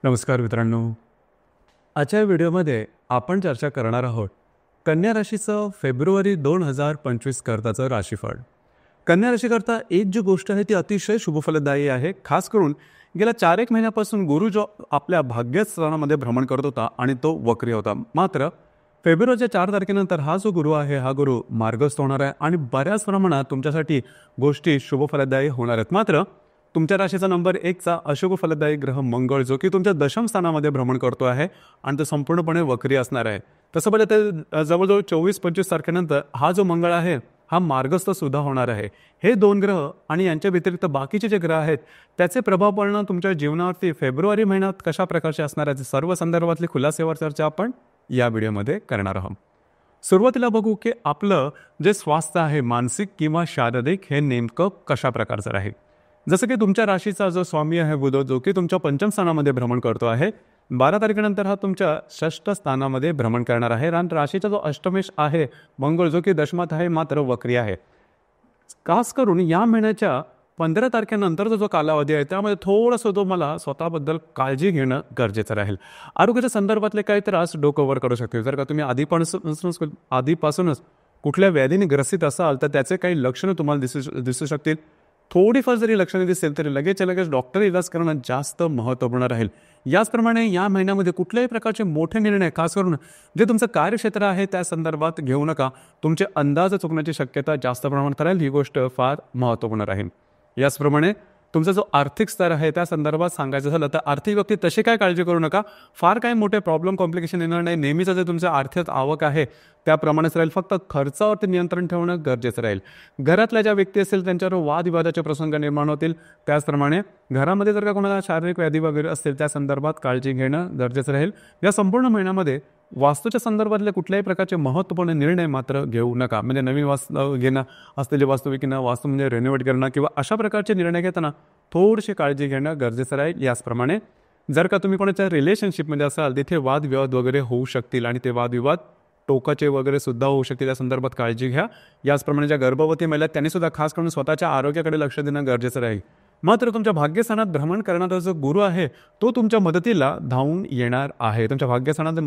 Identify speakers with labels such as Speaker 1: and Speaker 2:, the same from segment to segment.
Speaker 1: नमस्कार मित्रांनो. आजच्या व्हिडिओमध्ये आपण चर्चा करणार आहोत कन्या राशीचं फेब्रुवारी 2025 करताचं राशीफळ. कन्या राशीकरता एक जी गोष्ट आहे ती अतिशय शुभफलदायी आहे. खास करून गेल्या 4-1 महिन्यापासून गुरु जो आपल्या भाग्यस्थानामध्ये भ्रमण करत होता आणि तो वक्री होता. मात्र फेब्रुवारीच्या 4 तारखेनंतर हा जो गुरु आहे हा गुरु मार्गस्थ होणार आहे आणि बऱ्याच प्रमाणात तुमच्यासाठी गोष्टी शुभफलदायी होणार आहेत. मात्र तुमच्या राशीचा नंबर 1चा अशुभ फलदायी ग्रह मंगळ जो की तुमच्या दशम स्थानामध्ये भ्रमण करतो आहे आणि तो संपूर्णपणे वक्री असणार आहे. तसं पाहिलं तर जवळजवळ 24-25 तारखेनंतर हा जो मंगळ आहे हा मार्गस्थ सुद्धा होणार आहे. हे दोन ग्रह आणि यांच्या व्यतिरिक्त बाकीचे जे ग्रह आहेत त्याचे प्रभाव पडणं तुमच्या जीवनावरती फेब्रुवारी महिन्यात कशा प्रकारचे असणार आहे सर्व संदर्भातली खुलासेवर चर्चा आपण या व्हिडिओमध्ये करणार आहोत. सुरुवातीला बघू की आपलं जे स्वास्थ्य आहे मानसिक किंवा शारीरिक हे नेमकं कशा प्रकारचं राहील. जसं की तुमच्या राशीचा जो स्वामी आहे बुध जो की तुमच्या पंचम स्थानामध्ये भ्रमण करतो आहे. 12 तारखेनंतर हा तुमच्या षष्ठ स्थानामध्ये भ्रमण करणार आहे. आणि राशीचा जो अष्टमेश आहे मंगळ जो की दशमात आहे मात्र वक्री आहे. खास करून या महिन्याच्या 15 तारखेनंतरचा जो कालावधी आहे त्यामध्ये थोडंसं तो मला स्वतःबद्दल काळजी घेणं गरजेचं राहील. आरोग्याच्या संदर्भातले काही त्रास डोकं वर करू शकतील. जर का तुम्ही आधीपासूनच कुठल्या व्याधीने ग्रसित असाल तर त्याचे काही लक्षणं तुम्हाला दिसू शकतील. थोडीफार जरी लक्षणे दिसेल तरी लगेच डॉक्टर इलाज करणं जास्त महत्त्वपूर्ण राहील. याचप्रमाणे या महिन्यामध्ये कुठल्याही प्रकारचे मोठे निर्णय खास करून जे तुमचं कार्यक्षेत्र आहे त्या संदर्भात घेऊ नका. तुमचे अंदाज चुकण्याची शक्यता जास्त प्रमाणात राहील. ही गोष्ट फार महत्त्वपूर्ण राहील. याचप्रमाणे तुमचा जो आर्थिक स्तर आहे त्या संदर्भात सांगायचं झालं तर आर्थिक बाबतीत तशी काय काळजी करू नका. फार काही मोठे प्रॉब्लेम कॉम्प्लिकेशन येणार नाही. नेहमीचं जे तुमचं आर्थिक आवक आहे त्याप्रमाणेच राहील. फक्त खर्चावरती नियंत्रण ठेवणं गरजेचं राहील. घरातल्या ज्या व्यक्ती असतील त्यांच्यावर वादविवादाचे प्रसंग निर्माण होतील. त्याचप्रमाणे घरामध्ये जर का कोणाला शारीरिक व्याधी वगैरे असतील त्या संदर्भात काळजी घेणं गरजेचं राहील. या संपूर्ण महिन्यामध्ये वास्तूच्या संदर्भातले कुठल्याही प्रकारचे महत्त्वपूर्ण निर्णय मात्र घेऊ नका. म्हणजे नवीन वास्तू घेणं असलेली वास्तू विकणं वास्तू म्हणजे रेनोव्हेट करणं किंवा अशा प्रकारचे निर्णय घेताना थोडीशी काळजी घेणं गरजेचं राहील. याचप्रमाणे जर का तुम्ही कोणाच्या रिलेशनशिपमध्ये असाल तिथे वादविवाद वगैरे होऊ शकतील आणि ते वादविवाद टोकाचे वगैरे सुद्धा होऊ शकतील. या संदर्भात काळजी घ्या. याचप्रमाणे ज्या गर्भवती महिला त्यांनी सुद्धा खास करून स्वतःच्या आरोग्याकडे लक्ष देणं गरजेचं राहील. मात्र तुमच्या भाग्यस्थानात भ्रमण करणारा जो गुरु आहे तो तुमच्या मदतीला धावून येणार आहे. तुमच्या भाग्यस्थानात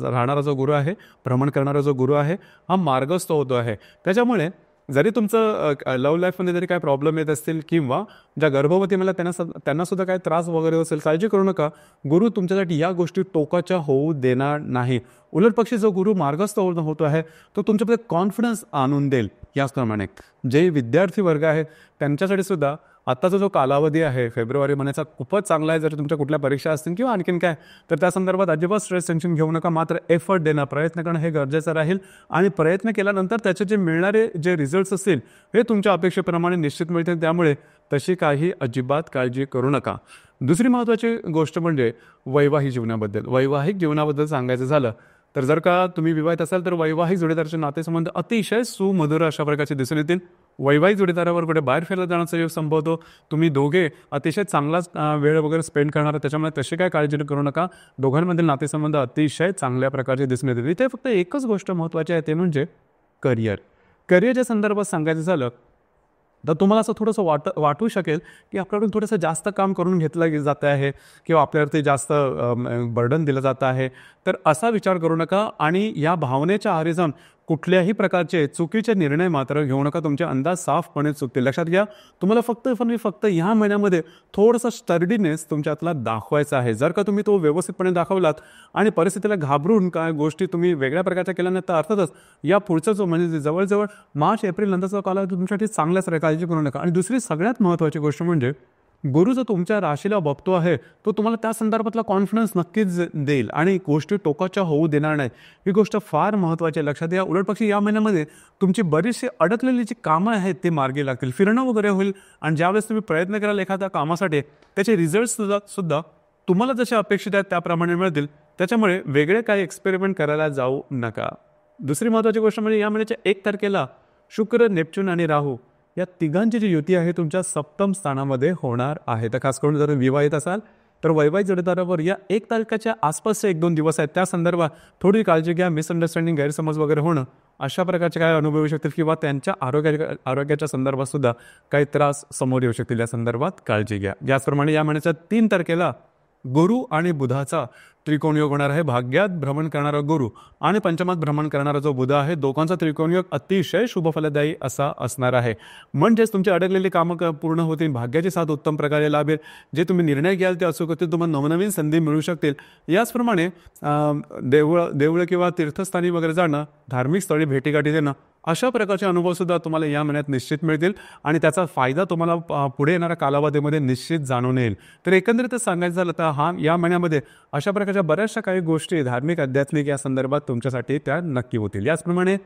Speaker 1: राहणारा जो गुरु आहे भ्रमण करणारा जो गुरु आहे हा मार्गस्थ होतो आहे. त्याच्यामुळे जरी तुमचं लव्ह लाईफमध्ये जरी काय प्रॉब्लेम येत असतील किंवा ज्या गर्भवती मला त्यांना सुद्धा काय त्रास वगैरे असेल काळजी करू नका. गुरु तुमच्यासाठी या गोष्टी टोकाच्या होऊ देणार नाही. उलट पक्षी जो गुरु मार्गस्थ होतो आहे तो तुमच्यामध्ये कॉन्फिडन्स आणून देईल. याचप्रमाणे जे विद्यार्थी वर्ग आहेत त्यांच्यासाठी सुद्धा आत्ताचा जो कालावधी आहे फेब्रुवारी महिन्याचा खूपच चांगला आहे. जर तुमच्या कुठल्या परीक्षा असतील किंवा आणखीन काय तर त्या संदर्भात अजिबात स्ट्रेस टेन्शन घेऊ नका. मात्र एफर्ट देणं प्रयत्न करणं हे गरजेचं राहील आणि प्रयत्न केल्यानंतर त्याचे जे मिळणारे जे रिझल्ट्स असतील हे तुमच्या अपेक्षेप्रमाणे निश्चित मिळतील. त्यामुळे तशी काही अजिबात काळजी करू नका. दुसरी महत्त्वाची गोष्ट म्हणजे वैवाहिक जीवनाबद्दल सांगायचं झालं तर जर का तुम्ही विवाहित असाल तर वैवाहिक जोडीदाराचे नातेसंबंध अतिशय सुमधुर अशा प्रकारचे दिसून येतील. वैवाहिक जोडीदारावर कुठे बाहेर फिरायला जाण्याचा योग संभवतो. तुम्ही दोघे अतिशय चांगलाच वेळ वगैरे स्पेंड करणार. त्याच्यामुळे तशी काय काळजी करू नका. दोघांमधील नातेसंबंध अतिशय चांगल्या प्रकारचे दिसून येतील. इथे फक्त एकच गोष्ट महत्त्वाची आहे ते म्हणजे करिअरच्या संदर्भात सांगायचं झालं तर तुम्हाला असं थोडंसं वाटू शकेल की आपल्याकडून थोडंसं जास्त काम करून घेतलं जातं आहे किंवा आपल्यावरती जास्त बर्डन दिलं जातं आहे. तर असा विचार करू नका आणि या भावनेच्या आहारी जाऊन कुठल्याही प्रकारचे चुकीचे निर्णय मात्र घेऊ नका. तुमचे अंदाज साफपणे चुकतील. लक्षात घ्या तुम्हाला फक्त ह्या महिन्यामध्ये थोडंसं स्टर्डीनेस तुमच्यातला दाखवायचा आहे. जर का तुम्ही तो व्यवस्थितपणे दाखवलात आणि परिस्थितीला घाबरून काय गोष्टी तुम्ही वेगळ्या प्रकारच्या केल्या नाही तर अर्थातच या पुढचा जो म्हणजे जवळजवळ मार्च-एप्रिल नंतरचा कालावधी तुमच्यासाठी चांगल्याच काळजी करू नका. आणि दुसरी सगळ्यात महत्त्वाची गोष्ट म्हणजे गुरु जो तुमच्या राशीला बघतो आहे तो तुम्हाला त्या संदर्भातला कॉन्फिडन्स नक्कीच देईल आणि गोष्टी टोकाच्या होऊ देणार नाही. ही गोष्ट फार महत्त्वाची आहे. लक्षात घ्या. उलटपक्षी या महिन्यामध्ये तुमची बरीचशी अडकलेली जी कामं आहेत ते मार्गी लागतील. फिरणं वगैरे होईल आणि ज्यावेळेस तुम्ही प्रयत्न कराल एखाद्या कामासाठी त्याचे रिझल्ट्स सुद्धा तुम्हाला जसे अपेक्षित आहेत त्याप्रमाणे मिळतील. त्याच्यामुळे वेगळे काही एक्सपेरिमेंट करायला जाऊ नका. दुसरी महत्त्वाची गोष्ट म्हणजे या महिन्याच्या 1 तारखेला शुक्र, नेपच्यून आणि राहू या तिघांची जी युती आहे तुमच्या सप्तम स्थानामध्ये होणार आहे. तर खास करून जर विवाहित असाल तर वैवाहिक जोडीदारावर या 1 तारखेच्या आसपासचे 1-2 दिवस आहेत त्या संदर्भात थोडी काळजी घ्या. मिसअंडरस्टँडिंग गैरसमज वगैरे होणं अशा प्रकारचे काय अनुभव येऊ शकतील किंवा त्यांच्या आरोग्याच्या संदर्भात सुद्धा काही त्रास समोर येऊ शकतील. या संदर्भात काळजी घ्या. याचप्रमाणे या महिन्याच्या 3 तारखेला गुरु आणि बुधाचा त्रिकोण योग होणार आहे. भाग्यात भ्रमण करणारा गुरु आणि पंचमात भ्रमण करणारा जो बुध आहे, दोघांचा त्रिकोण योग अतिशय शुभफलदायी असा असणार आहे. म्हणजेच तुमची अडकलेली कामं पूर्ण होतील, भाग्याची साथ उत्तम प्रकारे लाभेल, जे तुम्ही निर्णय घ्याल ते अचूक होतील, तुम्हाला नवनवीन संधी मिळू शकतील. याचप्रमाणे देवळं किंवा तीर्थस्थानी वगैरे जाणं, धार्मिक स्थळी भेटीगाठी देणं, अशा प्रकारचे अनुभवसुद्धा तुम्हाला या महिन्यात निश्चित मिळतील आणि त्याचा फायदा तुम्हाला पुढे येणाऱ्या कालावधीमध्ये निश्चित जाणून येईल. तर एकंदरीतच सांगायचं झालं तर या महिन्यामध्ये अशा प्रकारच्या बऱ्याचशा काही गोष्टी धार्मिक आध्यात्मिक या संदर्भात तुमच्यासाठी त्या नक्की होतील. याचप्रमाणे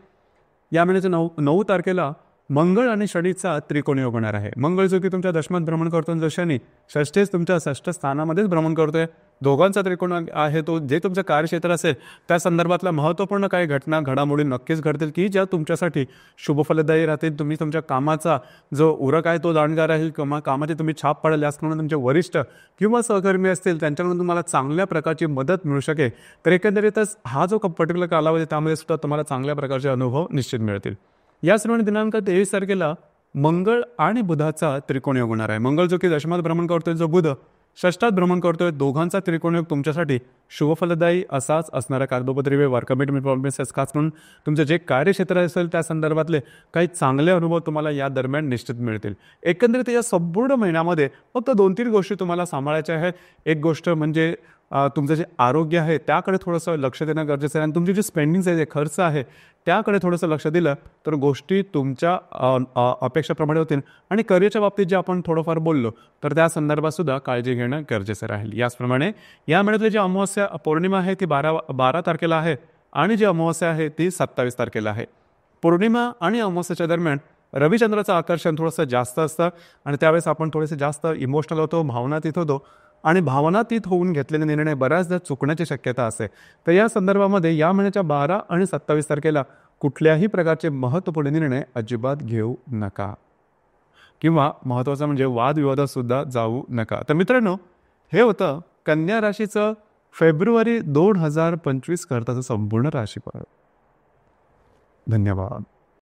Speaker 1: या महिन्याच्या 9 तारखेला मंगळ आणि शनीचा त्रिकोण योग होणार आहे. मंगळ जो की तुमच्या दशमात भ्रमण करतो आणि शनी षष्ठेच तुमच्या षष्ठ स्थानामध्येच भ्रमण करतोय. दोघांचा त्रिकोण आहे तो जे तुमचं कार्यक्षेत्र असेल त्या संदर्भातल्या महत्त्वपूर्ण काही घटना घडामोडी नक्कीच घडतील की ज्या तुमच्यासाठी शुभफलदायी राहतील. तुम्ही तुमच्या कामाचा जो उरक आहे तो जाणकार राहील किंवा कामाची तुम्ही छाप पाडाल, याचप्रमाणे तुमचे वरिष्ठ किंवा सहकर्मी असतील त्यांच्याकडून तुम्हाला चांगल्या प्रकारची मदत मिळू शकेल. तर एकंदरीतच हा जो पर्टिक्युलर कालावधी त्यामध्ये सुद्धा तुम्हाला चांगल्या प्रकारचे अनुभव निश्चित मिळतील. याचप्रमाणे दिनांक 23 तारखेला मंगळ आणि बुधाचा त्रिकोण योग होणार आहे. मंगळ जो की दशमात भ्रमण करतोय, जो बुध षष्ठात भ्रमण करतोय, दोघांचा त्रिकोण योग तुमच्यासाठी शुभफलदायी असाच असणारा कागदोपत्री व्यवहार, कमिटमेंट प्रॉब्लेम्स खास करून तुमचं जे कार्यक्षेत्र असेल त्या संदर्भातले काही चांगले अनुभव तुम्हाला या दरम्यान निश्चित मिळतील. एकंदरीत या संपूर्ण महिन्यामध्ये फक्त 2-3 गोष्टी तुम्हाला सांभाळायच्या आहेत. एक गोष्ट म्हणजे तुमचं जे आरोग्य आहे त्याकडे थोडंसं लक्ष देणं गरजेचं आहे आणि तुमची जी स्पेंडिंग्स आहे, जे खर्च आहे त्याकडे थोडंसं लक्ष दिलं तर गोष्टी तुमच्या अपेक्षेप्रमाणे होतील. आणि करिअरच्या बाबतीत जे आपण थोडंफार बोललो तर त्या संदर्भात सुद्धा काळजी घेणं गरजेचं राहील. याचप्रमाणे या महिन्यातली जी अमावस्या पौर्णिमा आहे ती 12 तारखेला आहे आणि जी अमावस्या आहे ती 27 तारखेला आहे. पौर्णिमा आणि अमावस्याच्या दरम्यान रविचंद्राचं आकर्षण थोडंसं जास्त असतं आणि त्यावेळेस आपण थोडेसे जास्त इमोशनल होतो, भावनातीत होतो आणि भावनातीत होऊन घेतलेले निर्णय बऱ्याचदा चुकण्याची शक्यता असते. तर या संदर्भामध्ये या महिन्याच्या 12 आणि 27 तारखेला कुठल्याही प्रकारचे महत्त्वपूर्ण निर्णय अजिबात घेऊ नका किंवा महत्त्वाचं म्हणजे वादविवादात सुद्धा जाऊ नका. तर मित्रांनो, हे होतं कन्या राशीचं फेब्रुवारी 2025 करताचं संपूर्ण राशीफळ. धन्यवाद.